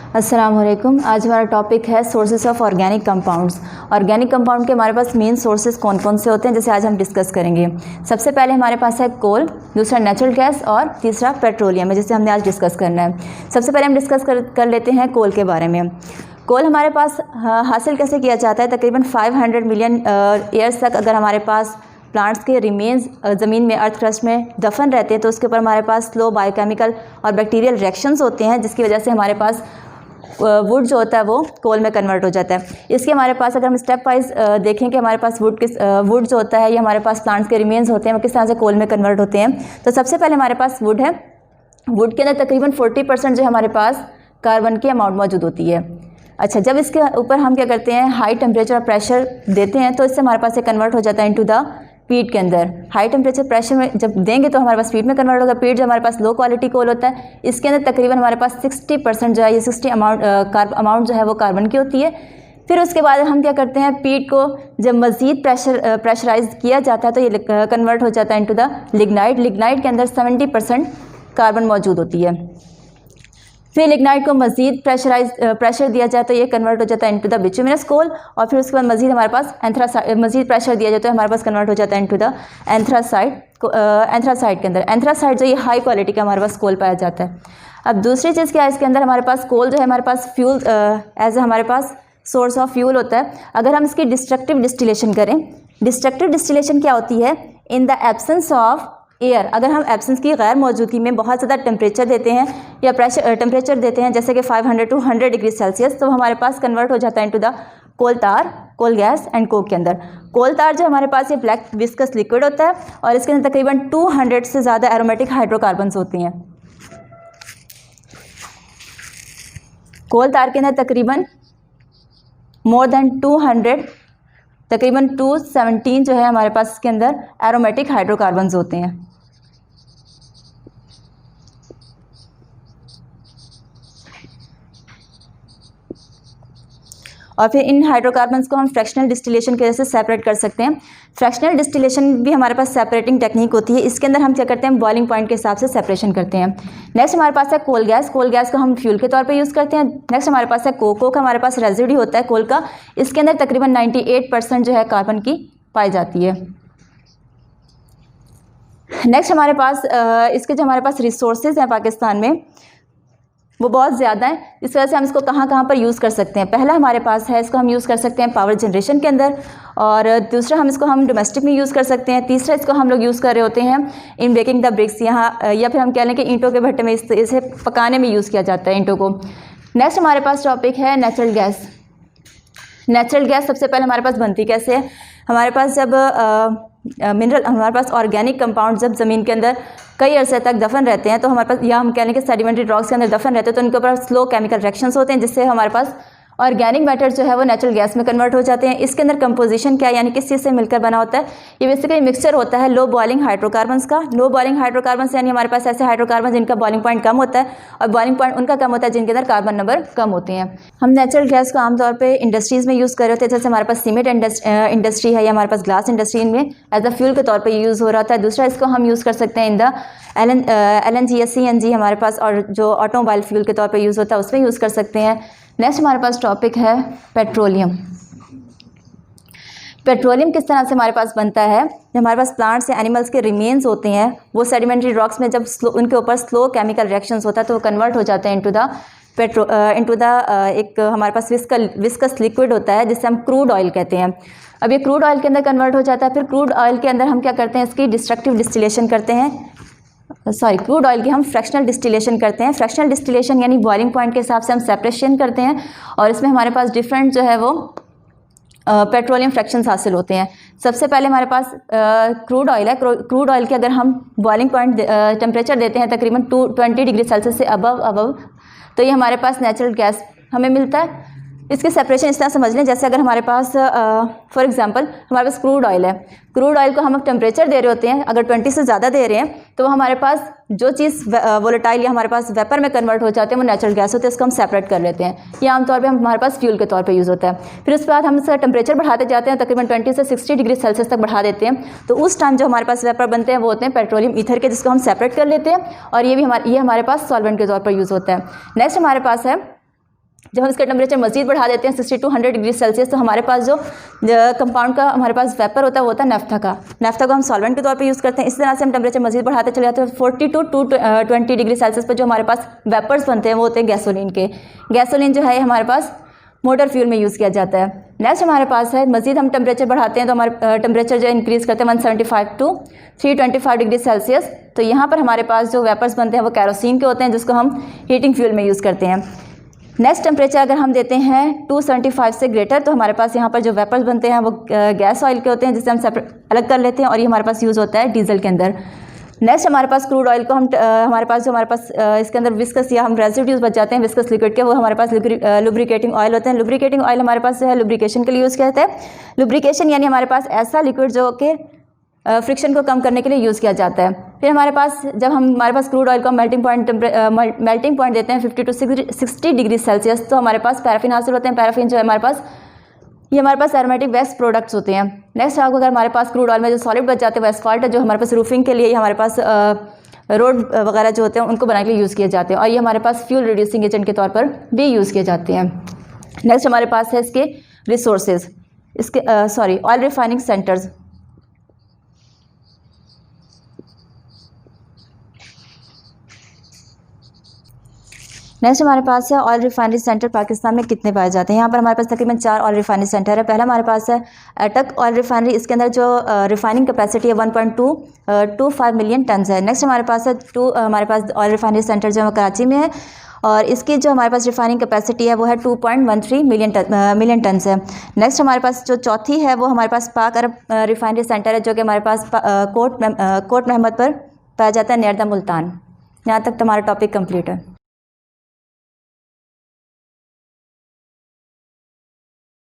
अस्सलामुअलैकुम। आज हमारा टॉपिक है sources of organic compounds. Organic compound के हमारे पास मेन सोर्सेज कौन कौन से होते हैं, जैसे आज हम डिस्कस करेंगे। सबसे पहले हमारे पास है कोल, दूसरा नेचुरल गैस और तीसरा पेट्रोलियम है, जिसे हमने आज डिस्कस करना है। सबसे पहले हम डिस्कस कर लेते हैं कोल के बारे में। कोल हमारे पास हासिल कैसे किया जाता है? तकरीबन 500 मिलियन ईयर्स तक अगर हमारे पास प्लांट्स के रिमेन्स ज़मीन में अर्थ क्रस्ट में दफन रहते हैं तो उसके ऊपर हमारे पास स्लो बायोकेमिकल और बैक्टीरियल रिएक्शंस होते हैं, जिसकी वजह से हमारे पास वुड जो होता है वो कोल में कन्वर्ट हो जाता है। इसके हमारे पास अगर हम स्टेप वाइज देखें कि हमारे पास वुड जो होता है, ये हमारे पास प्लांट्स के रिमेन्स होते हैं, वो किस तरह से कोल में कन्वर्ट होते हैं। तो सबसे पहले हमारे पास वुड है। वुड के अंदर तकरीबन 40% जो हमारे पास कार्बन की अमाउंट मौजूद होती है। अच्छा, जब इसके ऊपर हम क्या करते हैं, हाई टेम्परेचर और प्रेशर देते हैं तो इससे हमारे पास ये कन्वर्ट हो जाता है इनटू द पीट के अंदर। हाई टेम्परेचर प्रेशर में जब देंगे तो हमारे पास पीट में कन्वर्ट होगा। पीट जो हमारे पास लो क्वालिटी कोल होता है, इसके अंदर तकरीबन हमारे पास 60% जो है, ये 60 अमाउंट जो है वो कार्बन की होती है। फिर उसके बाद हम क्या करते हैं, पीट को जब मज़ीद प्रेशराइज किया जाता है तो ये कन्वर्ट हो जाता है इनटू द लिग्नाइट। लिग्नाइट के अंदर 70% कार्बन मौजूद होती है। फिर लिग्नाइट को मज़ीद प्रेशर दिया जाए तो ये कन्वर्ट हो जाता है इनटू द बिटुमिनस कोल। और फिर उसके बाद मज़ीद हमारे पास मज़ीद प्रेशर दिया जाए तो हमारे पास कन्वर्ट हो जाता है इनटू द एंथ्रासाइड के अंदर। एंथ्रासाइड जो ये हाई क्वालिटी का हमारे पास कोल पाया जाता है। अब दूसरी चीज़ क्या है, इसके अंदर हमारे पास कोल जो है हमारे पास फ्यूल एज हमारे पास सोर्स ऑफ फ्यूल होता है। अगर हम इसकी डिस्ट्रक्टिव डिस्टिलेशन करें, डिस्ट्रक्टिव डिस्टिलेशन क्या होती है, in the absence of air. अगर हम एब्सेंस की गैर मौजूदगी में बहुत ज़्यादा टेम्परेचर देते हैं या टेम्परेचर देते हैं, जैसे कि 500 to 100 डिग्री सेल्सियस, तो हमारे पास कन्वर्ट हो जाता है इनटू द कोल तार, कोल गैस एंड कोक के अंदर। कोल तार जो हमारे पास ये ब्लैक विस्कस लिक्विड होता है और इसके अंदर तकरीबन 200 से ज़्यादा एरोमेटिक हाइड्रोकार्बन्स होती हैं। कोल तार के अंदर तकरीबन मोर देन 200, तकरीबन 217 जो है हमारे पास इसके अंदर एरोमेटिक हाइड्रोकार्बन्स होते हैं। और फिर इन हाइड्रोकार्बन्स को हम फ्रैक्शनल डिस्टिलेशन की वजह से सेपरेट कर सकते हैं। फ्रैक्शनल डिस्टिलेशन भी हमारे पास सेपरेटिंग टेक्निक होती है। इसके अंदर हम क्या करते हैं, बॉइलिंग पॉइंट के हिसाब से सेपरेशन करते हैं। नेक्स्ट हमारे पास है कोल गैस। कोल गैस को हम फ्यूल के तौर पे यूज़ करते हैं। नेक्स्ट हमारे पास है कोक। कोक हमारे पास रेजिड्यू होता है कोल का, इसके अंदर तकरीबन 98% जो है कार्बन की पाई जाती है। नेक्स्ट हमारे पास इसके जो हमारे पास रिसोर्सेज हैं पाकिस्तान में वो बहुत ज़्यादा है। इस वजह से हम इसको कहाँ पर यूज़ कर सकते हैं। पहला हमारे पास है, इसको हम यूज़ कर सकते हैं पावर जनरेशन के अंदर, और दूसरा हम डोमेस्टिक में यूज़ कर सकते हैं। तीसरा इसको हम लोग यूज़ कर रहे होते हैं इन बेकिंग द ब्रिक्स, यहाँ या फिर हम कह लें कि ईंटों के भट्टे में इसे पकाने में यूज़ किया जाता है ईंटों को। नेक्स्ट हमारे पास टॉपिक है नेचुरल गैस। नेचुरल गैस सबसे पहले हमारे पास बनती कैसे है, हमारे पास जब हमारे पास ऑर्गेनिक कंपाउंड जब ज़मीन के अंदर कई अरसे तक दफन रहते हैं तो हमारे पास, या हम कह लें कि सेडिमेंट्री रॉक्स के अंदर दफन रहते हैं, तो उनके ऊपर स्लो केमिकल रिएक्शंस होते हैं, जिससे हमारे पास ऑर्गेनिक मैटर जो है वो नेचुरल गैस में कन्वर्ट हो जाते हैं। इसके अंदर कंपोजिशन क्या है, यानी किस चीज़ से मिलकर बना होता है, ये बेसिकली मिक्सचर होता है लो बॉइलिंग हाइड्रोकार्बन्स का। लो बॉइलिंग हाइड्रोकार्बन्स यानी हमारे पास ऐसे हाइड्रोकार्बन जिनका बॉइलिंग पॉइंट कम होता है, और बॉइलिंग पॉइंट उनका कम होता है जिनके अंदर कार्बन नंबर कम होते हैं। हम नेचुरल गैस को आमतौर पर इंडस्ट्रीज़ में यूज़ कर रहे होते हैं, जैसे हमारे पास सीमेंट इंडस्ट्री है या हमारे पास ग्लास इंडस्ट्री में एज अ फ्यूल के तौर पर यूज़ हो रहा होता है। दूसरा इसको हम यूज़ कर सकते हैं इन द LNG या CNG हमारे पास, और जो ऑटोमोबाइल फ्यूल के तौर पर यूज़ होता है उसमें यूज़ कर सकते हैं। नेक्स्ट हमारे पास टॉपिक है पेट्रोलियम। पेट्रोलियम किस तरह से हमारे पास बनता है, जब हमारे पास प्लांट्स या एनिमल्स के रिमेन्स होते हैं वो सेडिमेंट्री रॉक्स में जब उनके ऊपर स्लो केमिकल रिएक्शंस होता है तो वो कन्वर्ट हो जाते हैं इनटू द एक हमारे पास विस्कस लिक्विड होता है जिससे हम क्रूड ऑयल कहते हैं। अब ये क्रूड ऑयल के अंदर कन्वर्ट हो जाता है। फिर क्रूड ऑयल के अंदर हम क्या करते हैं, इसकी डिस्ट्रक्टिव डिस्टिलेशन करते हैं। क्रूड ऑयल की हम फ्रैक्शनल डिस्टिलेशन करते हैं। फ्रैक्शनल डिस्टिलेशन यानी बॉइलिंग पॉइंट के हिसाब से हम सेपरेशन करते हैं, और इसमें हमारे पास डिफरेंट जो है वो पेट्रोलियम फ्रैक्शंस हासिल होते हैं। सबसे पहले हमारे पास क्रूड ऑयल है। क्रूड ऑयल के अगर हम बॉइलिंग पॉइंट टेम्परेचर देते हैं तकरीबन 20 डिग्री सेल्सियस से अबव, तो ये हमारे पास नेचुरल गैस हमें मिलता है। इसकी सेपरेशन इस तरह समझ लें, जैसे अगर हमारे पास फॉर एग्जांपल हमारे पास क्रूड ऑयल है, क्रूड ऑयल को हम टेम्परेचर दे रहे होते हैं, अगर 20 से ज़्यादा दे रहे हैं तो वो हमारे पास जो चीज़ वोलेटाइल या हमारे पास वेपर में कन्वर्ट हो जाते हैं वो नेचुरल गैस होते हैं, उसको हम सेपरेट कर लेते हैं। ये आमतौर पे हमारे पास फ्यूल के तौर पे यूज़ होता है। फिर उसके बाद हम इसका टेम्परेचर बढ़ाते जाते हैं, तकरीबन 20 से 60 डिग्री सेल्सियस तक बढ़ा देते हैं, तो उस टाइम जो हमारे पास वेपर बनते हैं वो होते हैं पेट्रोलियम ईथर के, जिसको हम सेपरेट कर लेते हैं, और ये हमारे पास सॉल्वेंट के तौर पर यूज़ होता है। नेक्स्ट हमारे पास है जब हम इसका टेम्परेचर मज़ीद बढ़ा देते हैं 60 to 100 डिग्री सेल्सियस, तो हमारे पास जो कंपाउंड का हमारे पास वेपर होता है वो होता है नैफ्था का। नैफ्था को हम सॉल्वेंट के तौर पे यूज़ करते हैं। इसी तरह से हम टेम्परेचर मज़ीद बढ़ाते चले जाते हैं। 40 to 220 डिग्री सेल्सियस पर जो हमारे पास वेपर्स बनते हैं वो होते हैं गैसोलीन के। गैसोलीन जो है हमारे पास मोटर फ्यूल में यूज़ किया जाता है। नेक्स्ट हमारे पास है, मज़ीद हम टेम्परेचर बढ़ाते हैं तो हमारे टेम्परेचर जो इंक्रीज़ करते हैं 175 to 325 डिग्री सेल्सियस। तो यहाँ पर हमारे पास जो वेपर्स बनते हैं वो कैरोसिन के होते हैं, जिसको हम हीटिंग फ्यूल में यूज़ करते हैं। नेक्स्ट टेम्परेचर अगर हम देते हैं 275 से ग्रेटर, तो हमारे पास यहाँ पर जो वेपर्स बनते हैं वो गैस ऑयल के होते हैं, जिससे हम अलग कर लेते हैं, और ये हमारे पास यूज़ होता है डीजल के अंदर। नेक्स्ट हमारे पास क्रूड ऑयल को हम हमारे पास इसके अंदर विस्कस या हम रेसिड्यूज बच जाते हैं विस्कस लिक्विड के, वो हमारे पास लुब्रिकेटिंग ऑयल होते हैं। लुब्रिकेटिंग ऑयल हमारे पास जो है लुब्रिकेशन के लिए यूज़ किया जाता है। लुब्रिकेशन यानी हमारे पास ऐसा लिक्विड जो कि फ्रिक्शन को कम करने के लिए यूज़ किया जाता है। फिर हमारे पास जब हमारे पास क्रूड ऑयल को मेल्टिंग पॉइंट देते हैं 50 to 60 डिग्री सेल्सियस, तो हमारे पास पैराफिन हासिल होते हैं। पैराफिन जो है हमारे पास एरोमेटिक वेस्ट प्रोडक्ट्स होते हैं। नेक्स्ट आपको अगर हमारे पास क्रूड ऑयल में जो सॉलिड बच जाते हैं वो एस्फाल्ट है, जो हमारे पास रूफिंग के लिए हमारे पास रोड वगैरह जो होते हैं उनको बनाने के लिए यूज़ किए जाते हैं, और ये हमारे पास फ्यूल रिड्यूसिंग एजेंट के तौर पर भी यूज़ किए जाते हैं। नेक्स्ट हमारे पास है इसके resources, oil refining centres. Next हमारे पास है ऑयल रिफाइनरी सेंटर पाकिस्तान में कितने पाए जाते हैं। यहाँ पर हमारे पास तकरीबन 4 ऑयल रिफाइनरी सेंटर है। पहला हमारे पास है अटक ऑयल रिफाइनरी, इसके अंदर जो रिफाइनिंग कैपेसिटी है 1.25 मिलियन टन है। नेक्स्ट हमारे पास है हमारे पास ऑयल रिफाइनरी सेंटर जो है कराची में है, और इसकी जो हमारे पास रिफाइनिंग कैपेसिटी है वो है 2.13 मिलियन टन है। नेक्स्ट हमारे पास जो चौथी है वो हमारे पास पाक अरब रिफाइनरी सेंटर है, जो कि हमारे पास कोट महमद पर पाया जाता है, नियर द मुल्तान। यहाँ तक हमारा टॉपिक कंप्लीट है।